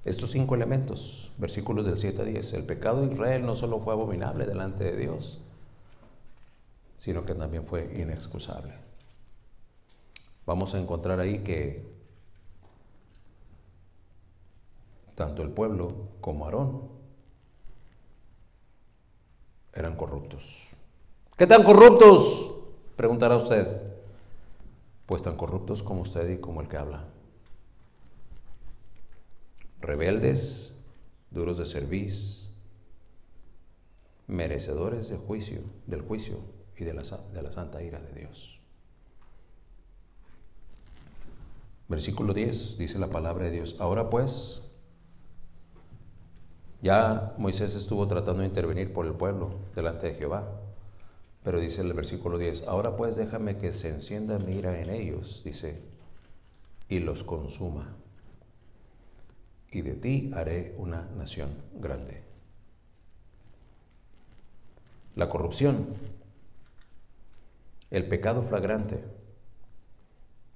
Estos 5 elementos, versículos del 7 a 10, el pecado de Israel no solo fue abominable delante de Dios, sino que también fue inexcusable. Vamos a encontrar ahí que tanto el pueblo como Aarón eran corruptos. ¿Qué tan corruptos? Preguntará usted. Pues tan corruptos como usted y como el que habla. Rebeldes, duros de cerviz, merecedores del juicio y de la santa ira de Dios. Versículo 10 dice la palabra de Dios: ahora pues, ya Moisés estuvo tratando de intervenir por el pueblo delante de Jehová, pero dice el versículo 10: ahora pues déjame que se encienda mi ira en ellos, dice, y los consuma, y de ti haré una nación grande. La corrupción, el pecado flagrante,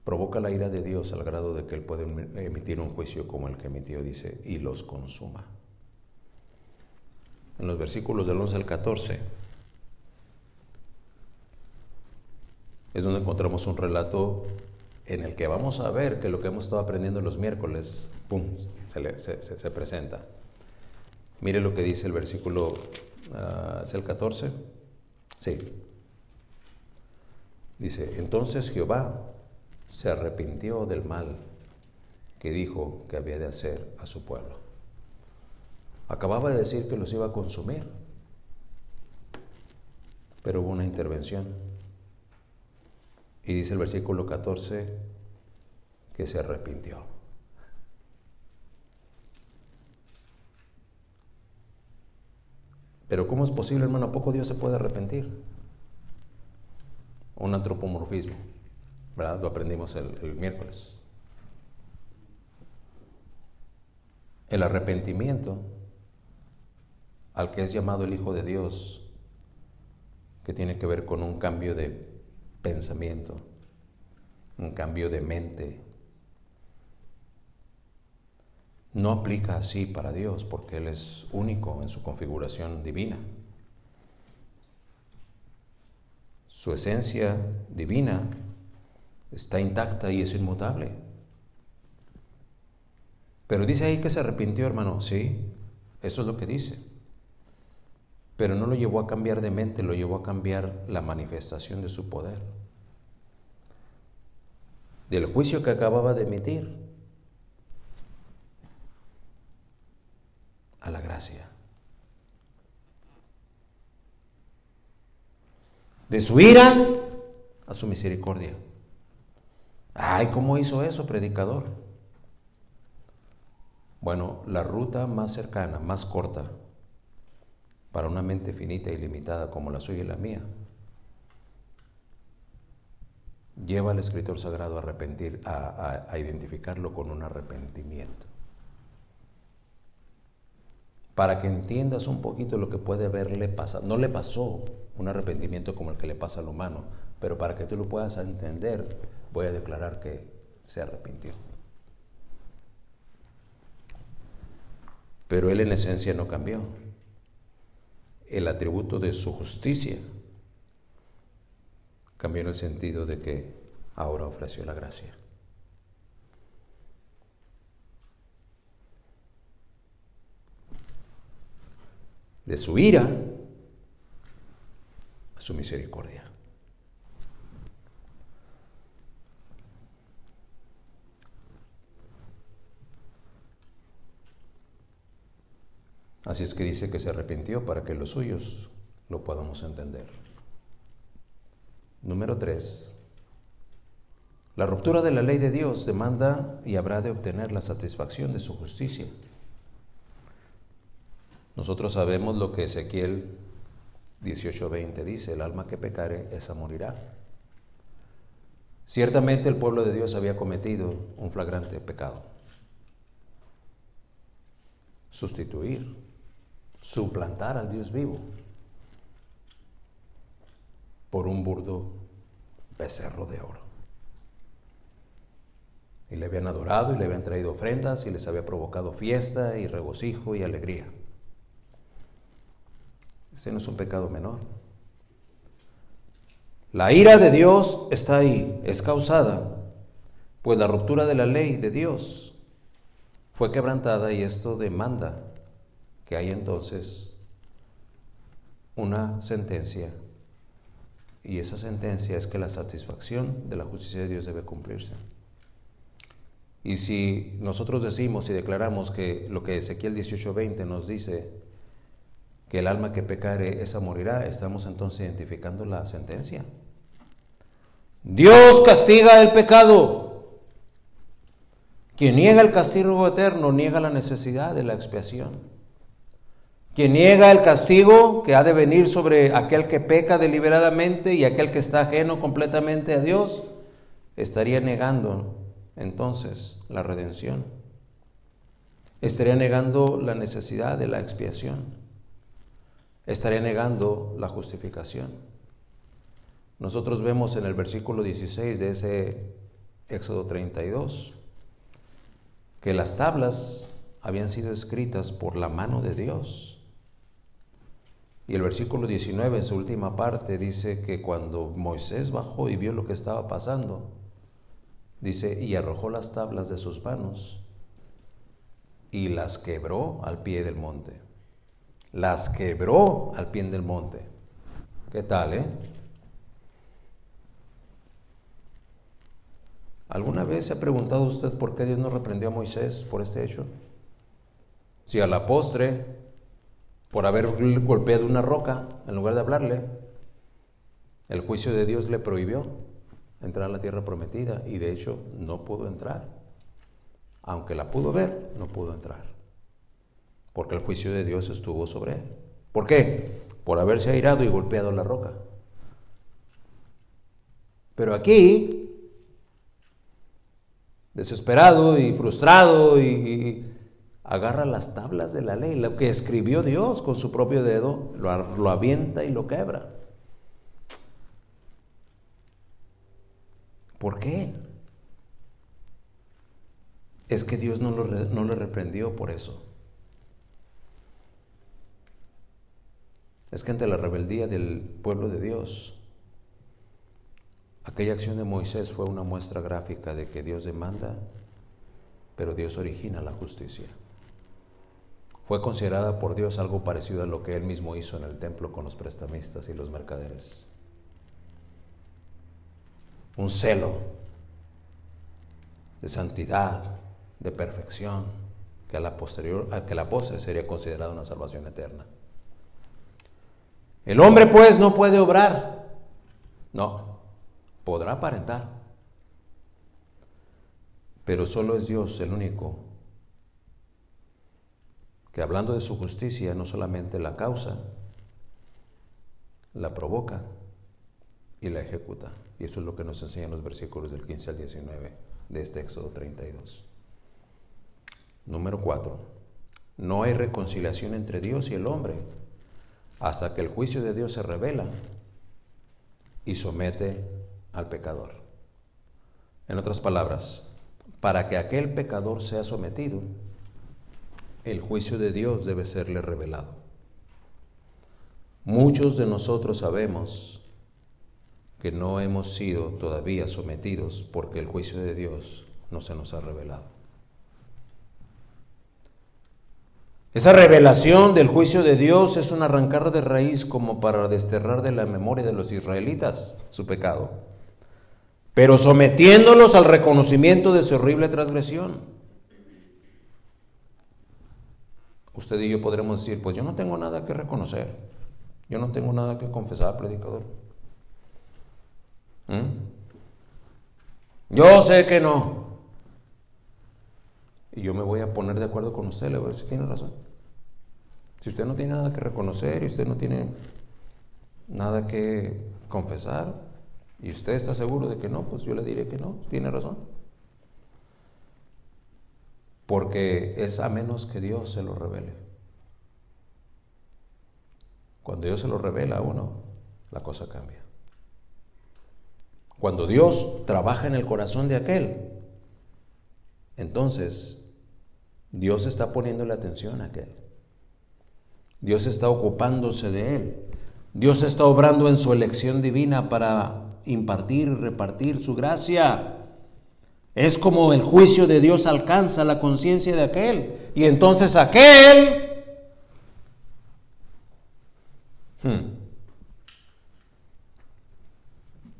provoca la ira de Dios al grado de que Él puede emitir un juicio como el que emitió, dice, y los consuma. En los versículos del 11 al 14 es donde encontramos un relato en el que vamos a ver que lo que hemos estado aprendiendo los miércoles, ¡pum!, se presenta. Mire lo que dice el versículo, ¿es el 14? Sí. Dice, entonces Jehová se arrepintió del mal que dijo que había de hacer a su pueblo. Acababa de decir que los iba a consumir, pero hubo una intervención. Y dice el versículo 14 que se arrepintió. Pero ¿cómo es posible, hermano? ¿A poco Dios se puede arrepentir? Un antropomorfismo, ¿verdad? Lo aprendimos el miércoles. El arrepentimiento al que es llamado el Hijo de Dios, que tiene que ver con un cambio de pensamiento, un cambio de mente, no aplica así para Dios, porque Él es único en su configuración divina. Su esencia divina está intacta y es inmutable. Pero dice ahí que se arrepintió, hermano. Sí, eso es lo que dice. Pero no lo llevó a cambiar de mente, lo llevó a cambiar la manifestación de su poder. Del juicio que acababa de emitir a la gracia. De su ira a su misericordia. Ay, ¿cómo hizo eso, predicador? Bueno, la ruta más cercana, más corta, para una mente finita y limitada como la suya y la mía, lleva al escritor sagrado a arrepentir, a identificarlo con un arrepentimiento. Para que entiendas un poquito lo que puede haberle pasado. No le pasó un arrepentimiento como el que le pasa al humano, pero para que tú lo puedas entender, voy a declarar que se arrepintió. Pero él en esencia no cambió. El atributo de su justicia cambió en el sentido de que ahora ofreció la gracia. De su ira a su misericordia. Así es que dice que se arrepintió para que los suyos lo podamos entender. Número 3. La ruptura de la ley de Dios demanda y habrá de obtener la satisfacción de su justicia. Nosotros sabemos lo que Ezequiel 18:20 dice: el alma que pecare, esa morirá. Ciertamente el pueblo de Dios había cometido un flagrante pecado. Sustituir, suplantar al Dios vivo por un burdo becerro de oro. Y le habían adorado y le habían traído ofrendas y les había provocado fiesta y regocijo y alegría. Ese no es un pecado menor. La ira de Dios está ahí, es causada, pues la ruptura de la ley de Dios fue quebrantada, y esto demanda que haya entonces una sentencia, y esa sentencia es que la satisfacción de la justicia de Dios debe cumplirse. Y si nosotros decimos y declaramos que lo que Ezequiel 18:20 nos dice, que el alma que pecare, esa morirá, estamos entonces identificando la sentencia. Dios castiga el pecado. Quien niega el castigo eterno niega la necesidad de la expiación. Quien niega el castigo que ha de venir sobre aquel que peca deliberadamente y aquel que está ajeno completamente a Dios, estaría negando entonces la redención. Estaría negando la necesidad de la expiación. Estaría negando la justificación. Nosotros vemos en el versículo 16 de ese Éxodo 32 que las tablas habían sido escritas por la mano de Dios. Y el versículo 19 en su última parte dice que cuando Moisés bajó y vio lo que estaba pasando, Dice, y arrojó las tablas de sus manos y las quebró al pie del monte. Las quebró al pie del monte. ¿Qué tal, ¿Alguna vez se ha preguntado usted por qué Dios no reprendió a Moisés por este hecho? Si a la postre, por haber golpeado una roca, en lugar de hablarle, el juicio de Dios le prohibió entrar a la tierra prometida, y de hecho no pudo entrar. Aunque la pudo ver, no pudo entrar, porque el juicio de Dios estuvo sobre él. ¿Por qué? Por haberse airado y golpeado la roca. Pero aquí, desesperado y frustrado, y agarra las tablas de la ley, lo que escribió Dios con su propio dedo, lo avienta y lo quebra. ¿Por qué? Es que Dios no le reprendió por eso. Es que ante la rebeldía del pueblo de Dios, aquella acción de Moisés fue una muestra gráfica de que Dios demanda, pero Dios origina la justicia. Fue considerada por Dios algo parecido a lo que Él mismo hizo en el templo con los prestamistas y los mercaderes. Un celo de santidad, de perfección, que a la postre sería considerada una salvación eterna. El hombre pues no puede obrar, no, podrá aparentar, pero solo es Dios el único que, hablando de su justicia, no solamente la causa, la provoca y la ejecuta. Y eso es lo que nos enseñan los versículos del 15 al 19 de este Éxodo 32. Número 4. No hay reconciliación entre Dios y el hombre hasta que el juicio de Dios se revela y somete al pecador. En otras palabras, para que aquel pecador sea sometido, el juicio de Dios debe serle revelado. Muchos de nosotros sabemos que no hemos sido todavía sometidos porque el juicio de Dios no se nos ha revelado. Esa revelación del juicio de Dios es un arrancar de raíz como para desterrar de la memoria de los israelitas su pecado, pero sometiéndolos al reconocimiento de su horrible transgresión. Usted y yo podremos decir, pues yo no tengo nada que reconocer, yo no tengo nada que confesar, predicador. Yo sé que no. Y yo me voy a poner de acuerdo con usted, le voy a decir, tiene razón. Si usted no tiene nada que reconocer y usted no tiene nada que confesar y usted está seguro de que no, pues yo le diré que no, tiene razón. Porque es a menos que Dios se lo revele. Cuando Dios se lo revela a uno, la cosa cambia. Cuando Dios trabaja en el corazón de aquel, entonces Dios está poniéndole atención a aquel. Dios está ocupándose de él. Dios está obrando en su elección divina para impartir y repartir su gracia. Es como el juicio de Dios alcanza la conciencia de aquel. Y entonces aquel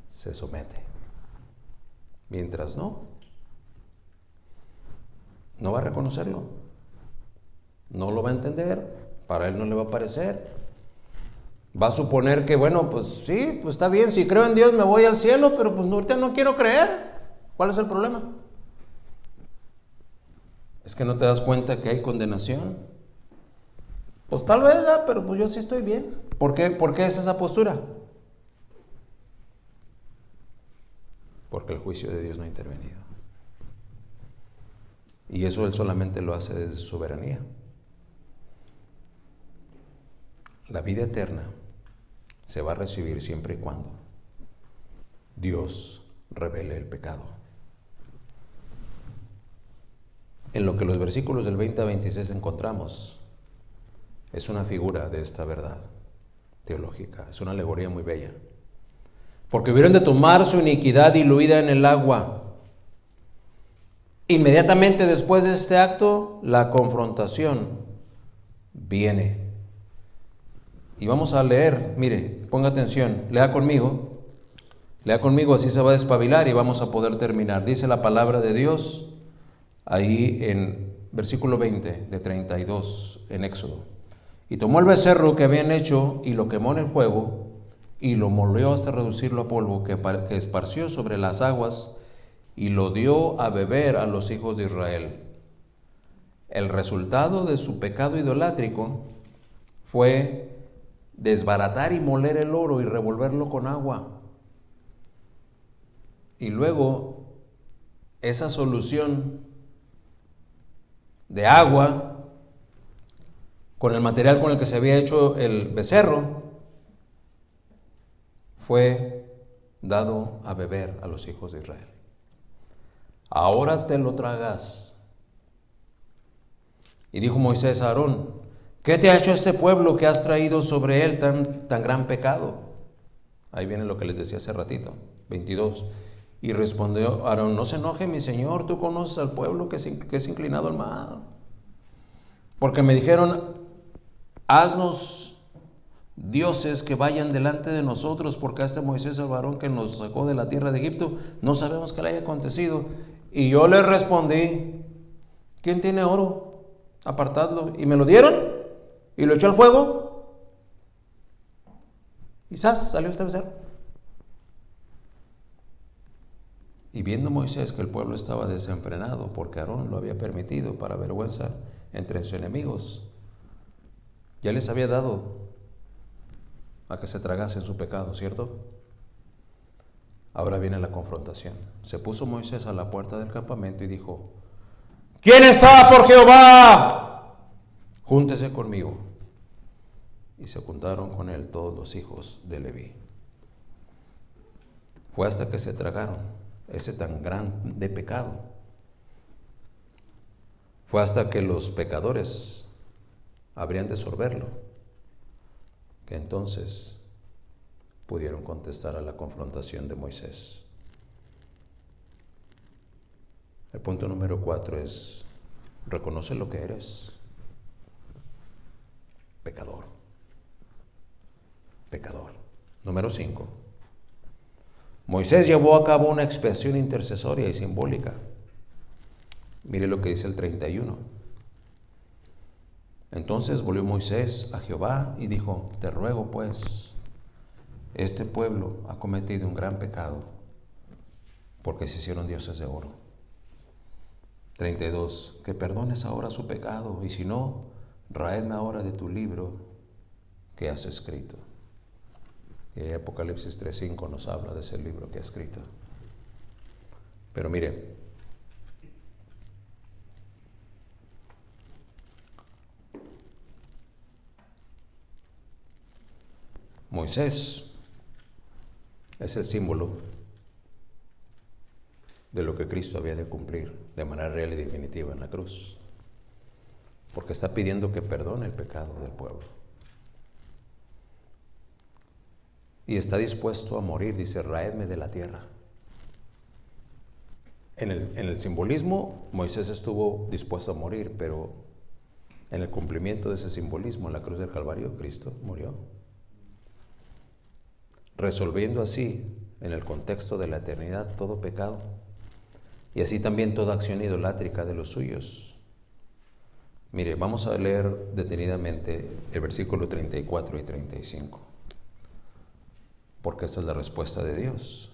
se somete. Mientras no va a reconocerlo, no lo va a entender, para él no le va a parecer, va a suponer que bueno, pues sí, pues está bien, si creo en Dios me voy al cielo, pero pues ahorita no quiero creer. ¿Cuál es el problema? ¿Es que no te das cuenta que hay condenación? Pues tal vez, pero pues yo sí estoy bien. ¿Por qué es esa postura? Porque el juicio de Dios no ha intervenido. Y eso Él solamente lo hace desde su soberanía. La vida eterna se va a recibir siempre y cuando Dios revele el pecado. En lo que los versículos del 20 a 26 encontramos es una figura de esta verdad teológica, es una alegoría muy bella. Porque hubieron de tomar su iniquidad diluida en el agua Inmediatamente después de este acto, la confrontación viene. Y vamos a leer, mire, ponga atención, lea conmigo, así se va a despabilar y vamos a poder terminar. Dice la palabra de Dios ahí en versículo 20 de 32 en Éxodo. Y tomó el becerro que habían hecho y lo quemó en el fuego y lo molió hasta reducirlo a polvo que esparció sobre las aguas y lo dio a beber a los hijos de Israel. El resultado de su pecado idolátrico fue desbaratar y moler el oro y revolverlo con agua. Y luego esa solución de agua con el material con el que se había hecho el becerro fue dado a beber a los hijos de Israel. Ahora te lo tragas. Y dijo Moisés a Aarón: ¿qué te ha hecho este pueblo que has traído sobre él tan gran pecado? Ahí viene lo que les decía hace ratito, 22. Y respondió Aarón: no se enoje mi señor, tú conoces al pueblo que es inclinado al mal. Porque me dijeron: haznos dioses que vayan delante de nosotros, porque a este Moisés, el varón que nos sacó de la tierra de Egipto, no sabemos qué le haya acontecido. Y yo le respondí: ¿quién tiene oro? Apartadlo. Y me lo dieron y lo echó al fuego y ¡zas! Salió este becerro. Y viendo Moisés que el pueblo estaba desenfrenado porque Aarón lo había permitido para vergüenza entre sus enemigos, ya les había dado a que se tragasen su pecado, ¿cierto? Ahora viene la confrontación. Se puso Moisés a la puerta del campamento y dijo: ¿quién está por Jehová? Júntese conmigo. Y se juntaron con él todos los hijos de Leví. Fue hasta que se tragaron ese tan grande pecado. Fue hasta que los pecadores habrían de sorberlo, que entonces pudieron contestar a la confrontación de Moisés. El punto número 4 es: reconoce lo que eres. Pecador. Pecador. Número 5. Moisés llevó a cabo una expiación intercesoria y simbólica. Mire lo que dice el 31. Entonces volvió Moisés a Jehová y dijo: te ruego pues, este pueblo ha cometido un gran pecado, porque se hicieron dioses de oro. 32. Que perdones ahora su pecado, y si no, ráedme ahora de tu libro que has escrito. Y Apocalipsis 3:5 nos habla de ese libro que ha escrito. Pero mire, Moisés es el símbolo de lo que Cristo había de cumplir de manera real y definitiva en la cruz, porque está pidiendo que perdone el pecado del pueblo y está dispuesto a morir. Dice: raedme de la tierra. En el simbolismo, Moisés estuvo dispuesto a morir, pero en el cumplimiento de ese simbolismo, en la cruz del Calvario, Cristo murió, resolviendo así, en el contexto de la eternidad, todo pecado, y así también toda acción idolátrica de los suyos. Mire, vamos a leer detenidamente el versículo 34 y 35, porque esta es la respuesta de Dios.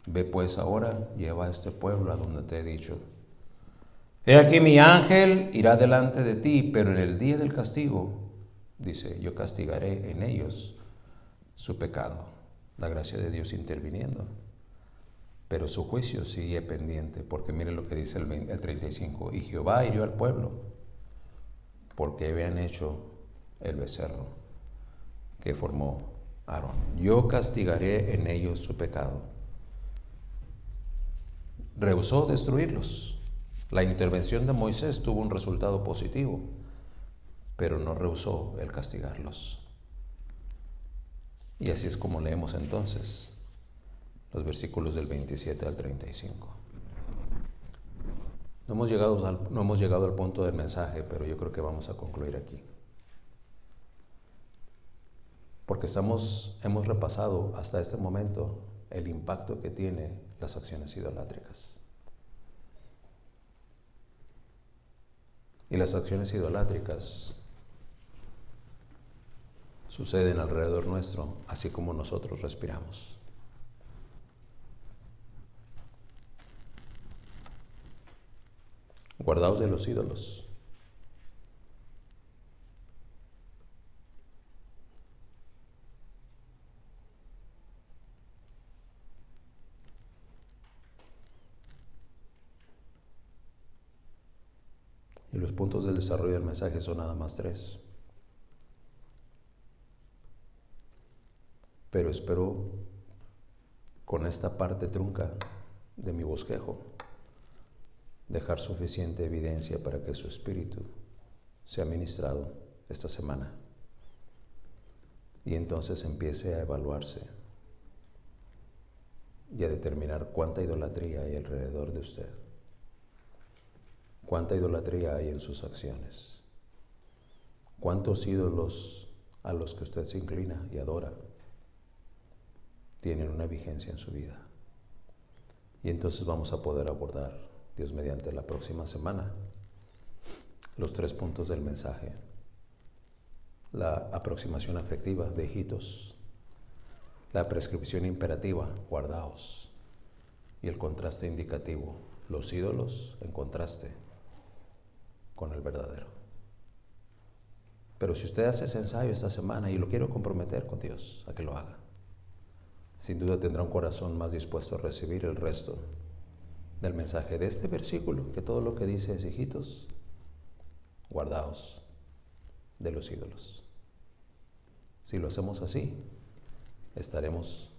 Ve pues ahora, lleva a este pueblo a donde te he dicho. He aquí mi ángel irá delante de ti, pero en el día del castigo, dice, yo castigaré en ellos su pecado. La gracia de Dios interviniendo, pero su juicio sigue pendiente, porque mire lo que dice el 35. Y Jehová hirió al pueblo, porque habían hecho el becerro que formó Aarón. Yo castigaré en ellos su pecado. Rehusó destruirlos. La intervención de Moisés tuvo un resultado positivo, pero no rehusó el castigarlos. Y así es como leemos entonces los versículos del 27 al 35. No hemos llegado al punto del mensaje, pero yo creo que vamos a concluir aquí. Porque hemos repasado hasta este momento el impacto que tienen las acciones idolátricas. Y las acciones idolátricas suceden alrededor nuestro, así como nosotros respiramos. Guardaos de los ídolos. Y los puntos del desarrollo del mensaje son nada más 3. Pero espero con esta parte trunca de mi bosquejo dejar suficiente evidencia para que su espíritu sea ministrado esta semana y entonces empiece a evaluarse y a determinar cuánta idolatría hay alrededor de usted, cuánta idolatría hay en sus acciones, cuántos ídolos a los que usted se inclina y adora tienen una vigencia en su vida. Y entonces vamos a poder abordar, Dios mediante, la próxima semana los 3 puntos del mensaje: la aproximación afectiva de hijitos, la prescripción imperativa, guardaos, y el contraste indicativo, los ídolos en contraste con el verdadero. Pero si usted hace ese ensayo esta semana, y lo quiero comprometer con Dios a que lo haga, sin duda tendrá un corazón más dispuesto a recibir el resto del mensaje de este versículo, que todo lo que dice es: hijitos, guardaos de los ídolos. Si lo hacemos así, estaremos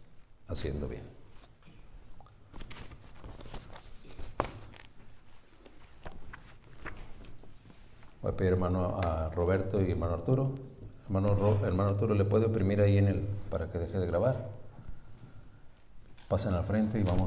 haciendo bien. Voy a pedir, hermano, a Roberto y hermano Arturo. Hermano Arturo, ¿le puede oprimir ahí para que deje de grabar? Pasen al frente y vamos